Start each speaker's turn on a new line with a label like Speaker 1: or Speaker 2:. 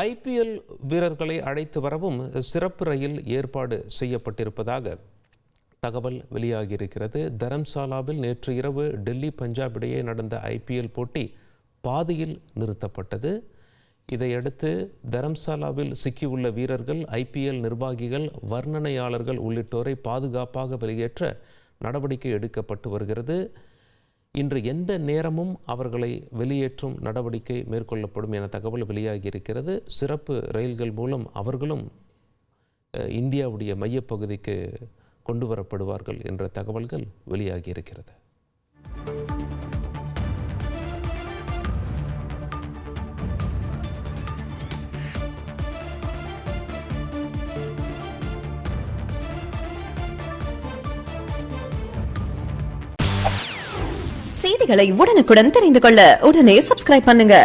Speaker 1: IPL வீரர்களை அழைத்து வரவும் சிறப்பு ரயில் ஏற்பாடு செய்யப்பட்டிருப்பதாக தகவல் வெளியாகியிருக்கிறது. தரம்சாலாவில் நேற்று இரவு டெல்லி பஞ்சாப் இடையே நடந்த IPL போட்டி பாதியில் நிறுத்தப்பட்டது. இதையடுத்து தரம்சாலாவில் சிக்கியுள்ள வீரர்கள், IPL நிர்வாகிகள், வர்ணனையாளர்கள் உள்ளிட்டோரை பாதுகாப்பாக வெளியேற்ற நடவடிக்கை எடுக்கப்பட்டு வருகிறது. இன்று எந்த நேரமும் அவர்களை வெளியேற்றும் நடவடிக்கை மேற்கொள்ளப்படும் என தகவல் வெளியாகியிருக்கிறது. சிறப்பு ரயில்கள் மூலம் அவர்களும் இந்தியாவுடைய மையப்பகுதிக்கு கொண்டு வரப்படுவார்கள் என்ற தகவல்கள் வெளியாகியிருக்கிறது.
Speaker 2: செய்திகளை உடனுக்குடன் தெரிந்து கொள்ள உடனே சப்ஸ்கிரைப் பண்ணுங்க.